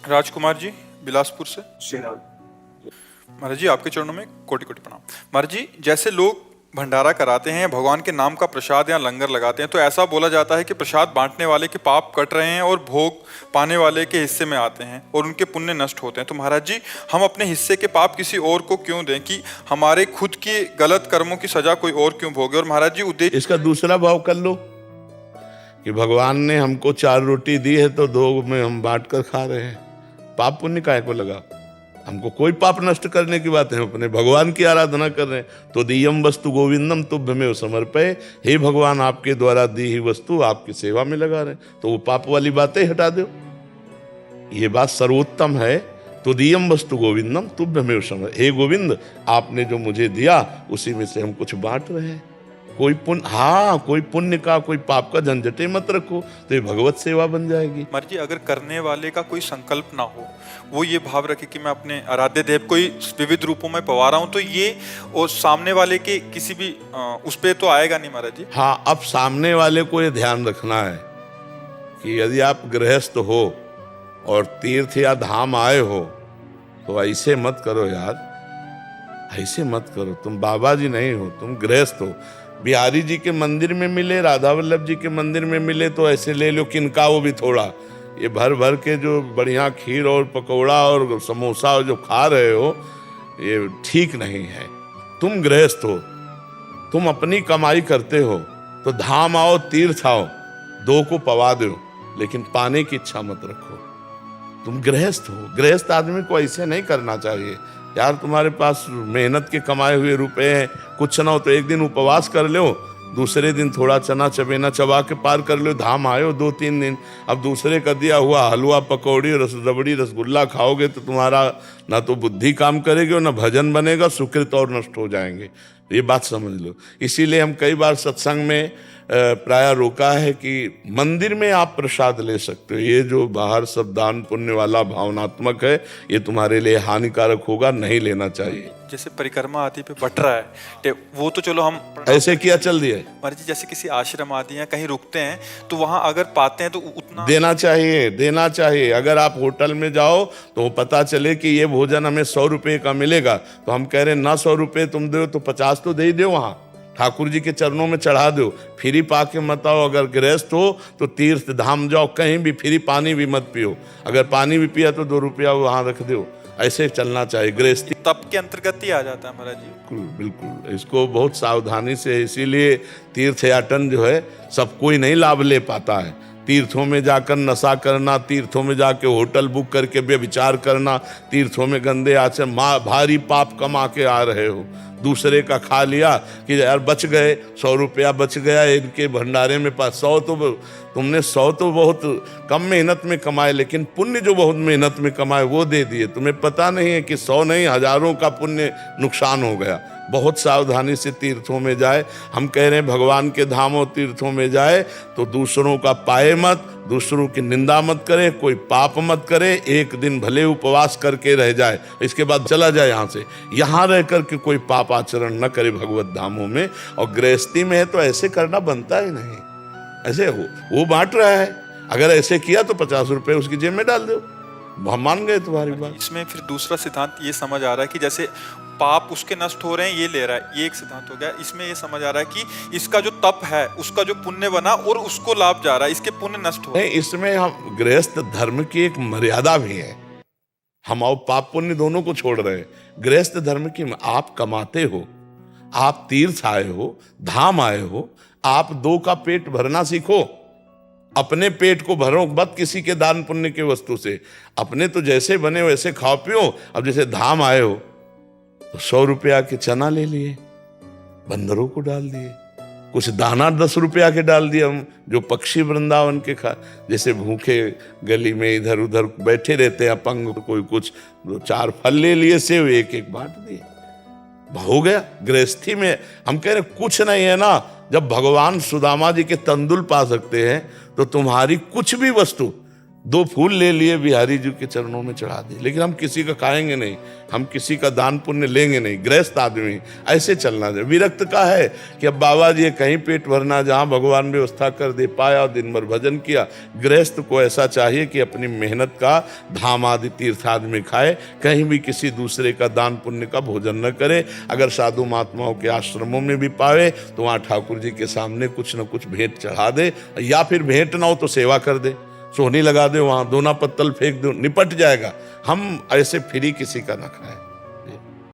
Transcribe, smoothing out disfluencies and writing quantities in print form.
राजकुमार जी बिलासपुर से। श्री राम। महाराज जी आपके चरणों में कोटि कोटि प्रणाम। महाराज जी जैसे लोग भंडारा कराते हैं, भगवान के नाम का प्रसाद या लंगर लगाते हैं, तो ऐसा बोला जाता है कि प्रसाद बांटने वाले के पाप कट रहे हैं और भोग पाने वाले के हिस्से में आते हैं और उनके पुण्य नष्ट होते हैं। तो महाराज जी हम अपने हिस्से के पाप किसी और को क्यों दें कि हमारे खुद के गलत कर्मों की सजा कोई और क्यों भोगे? और महाराज जी उद्देश्य इसका दूसरा भाव कर लो कि भगवान ने हमको 4 रोटी दी है तो 2 में हम बांट कर खा रहे हैं। पाप पुण्य काहे को लगा? हमको कोई पाप नष्ट करने की बात है, अपने भगवान की आराधना कर रहे हैं। तो दियम वस्तु गोविंदम तुभ्यमेव समर्पये, हे भगवान आपके द्वारा दी ही वस्तु आपकी सेवा में लगा रहे हैं, तो वो पाप वाली बातें हटा दो। ये बात सर्वोत्तम है। तो दियम वस्तु गोविंदम तुभ्यमेव समर्पये, हे गोविंद आपने जो मुझे दिया उसी में से हम कुछ बांट रहे हैं। कोई पुण्य का कोई पाप का झंझटे मत रखो, तो ये भगवत सेवा बन जाएगी। महाराज जी अगर करने वाले का कोई संकल्प ना हो, वो ये भाव रखे कि मैं अपने आराध्य देव को ही विविध रूपों में पवा रहा हूँ, तो ये और सामने वाले के किसी भी उस पे तो आएगा नहीं महाराज जी। हाँ, अब सामने वाले को ये ध्यान रखना है कि यदि आप गृहस्थ हो और तीर्थ या धाम आए हो तो ऐसे मत करो यार, ऐसे मत करो। तुम बाबा जी नहीं हो, तुम गृहस्थ हो। बिहारी जी के मंदिर में मिले, राधा वल्लभ जी के मंदिर में मिले तो ऐसे ले लो किनका, वो भी थोड़ा। ये भर भर के जो बढ़िया खीर और पकौड़ा और समोसा जो खा रहे हो ये ठीक नहीं है। तुम गृहस्थ हो, तुम अपनी कमाई करते हो, तो धाम आओ तीर्थ आओ, 2 को पवा दो, लेकिन पाने की इच्छा मत रखो। तुम गृहस्थ हो, गृहस्थ आदमी को ऐसे नहीं करना चाहिए यार। तुम्हारे पास मेहनत के कमाए हुए रुपए हैं, कुछ ना हो तो एक दिन उपवास कर लो, दूसरे दिन थोड़ा चना चबेना चबा के पार कर लो। धाम आयो 2-3 दिन, अब दूसरे का दिया हुआ हलवा पकौड़ी रबड़ी रसगुल्ला खाओगे तो तुम्हारा ना तो बुद्धि काम करेगी और ना भजन बनेगा, सुकृत और नष्ट हो जाएंगे। ये बात समझ लो। इसीलिए हम कई बार सत्संग में प्राय रोका है कि मंदिर में आप प्रसाद ले सकते हो, ये जो बाहर सब दान पुण्य वाला भावनात्मक है ये तुम्हारे लिए हानिकारक होगा, नहीं लेना चाहिए। जैसे परिक्रमा आदि पे बट रहा है वो तो चलो हम ऐसे किया चल दिया। महाराज जी जैसे किसी आश्रम आदि या कहीं रुकते हैं तो वहां अगर पाते हैं तो उतना देना चाहिए, देना चाहिए। अगर आप होटल में जाओ तो पता चले कि ये भोजन हमें 100 रुपये का मिलेगा, तो हम कह रहे हैं ना 100 रुपये तुम दो तो 50 तो दे ही दो, वहाँ ठाकुर जी के चरणों में चढ़ा दो। फ्री पाके मत आओ। अगर गृहस्थ हो तो तीर्थ धाम जाओ, कहीं भी फ्री पानी भी मत पियो। अगर पानी भी पिया तो 2 रुपया वहाँ रख दो। ऐसे चलना चाहिए। गृहस्थी तप के अंतर्गत ही आ जाता है महाराज जी। बिल्कुल बिल्कुल, इसको बहुत सावधानी से, इसीलिए तीर्थयाटन जो है सब कोई नहीं लाभ ले पाता है। तीर्थों में जाकर नशा करना, तीर्थों में जाके होटल बुक करके व्यभिचार करना, तीर्थों में गंदे आचरण, भारी पाप कमा के आ रहे हो। दूसरे का खा लिया कि यार बच गए, 100 रुपया बच गया इनके भंडारे में पास। 100 तो तुमने 100 तो बहुत कम मेहनत में कमाए, लेकिन पुण्य जो बहुत मेहनत में कमाए वो दे दिए। तुम्हें पता नहीं है कि 100 नहीं हजारों का पुण्य नुकसान हो गया। बहुत सावधानी से तीर्थों में जाए। हम कह रहे हैं भगवान के धामों तीर्थों में जाए तो दूसरों का पाए मत, दूसरों की निंदा मत करे, कोई पाप मत करे। एक दिन भले उपवास करके रह जाए, इसके बाद चला जाए यहाँ से। यहाँ रह करके कोई पाप आचरण न करे भगवत धामों में। और गृहस्थी में है तो ऐसे करना बनता ही नहीं। ऐसे वो बांट रहा है, अगर ऐसे किया तो 50 रुपये उसकी जेब में डाल दो, हम मान गए तुम्हारी बात। इसमें फिर दूसरा सिद्धांत ये समझ आ रहा है कि जैसे पाप उसके नष्ट हो रहे हैं ये ले रहा है, ये एक सिद्धांत हो गया। इसमें ये समझ आ रहा है कि इसका जो तप है उसका जो पुण्य बना और उसको लाभ जा रहा है, इसके पुण्य नष्ट हो रहे हैं। इसमें हम गृहस्थ धर्म की एक मर्यादा भी है। हम और पाप पुण्य दोनों को छोड़ रहे हैं। गृहस्थ धर्म की, आप कमाते हो, आप तीर्थ आए हो, धाम आए हो, आप 2 का पेट भरना सीखो। अपने पेट को भरो मत किसी के दान पुण्य के वस्तु से। अपने तो जैसे बने वैसे खाओ पियो। अब जैसे धाम आए हो तो 100 रुपया के चना ले लिए, बंदरों को डाल दिए, कुछ दाना 10 रुपया के डाल दिए। हम जो पक्षी वृंदावन के खा, जैसे भूखे गली में इधर उधर बैठे रहते हैं अपंग, कोई कुछ 4 फल ले लिए, सेव एक बांट दिए, हो गया। गृहस्थी में हम कह रहे कुछ नहीं है ना। जब भगवान सुदामा जी के तंदुल पा सकते हैं तो तुम्हारी कुछ भी वस्तु 2 फूल ले लिए बिहारी जी के चरणों में चढ़ा दिए, लेकिन हम किसी का खाएंगे नहीं, हम किसी का दान पुण्य लेंगे नहीं। गृहस्थ आदमी ऐसे चलना चाहिए। विरक्त का है कि अब बाबा जी कहीं पेट भरना, जहाँ भगवान व्यवस्था कर दे पाया और दिन भर भजन किया। गृहस्थ को ऐसा चाहिए कि अपनी मेहनत का धाम आदि तीर्थ आदि खाए, कहीं भी किसी दूसरे का दान पुण्य का भोजन न करे। अगर साधु महात्माओं के आश्रमों में भी पावे तो वहाँ ठाकुर जी के सामने कुछ न कुछ भेंट चढ़ा दे, या फिर भेंट ना हो तो सेवा कर दे, सोहनी लगा दे, वहाँ दोना पत्तल फेंक दो, निपट जाएगा। हम ऐसे फ्री किसी का ना खाएं।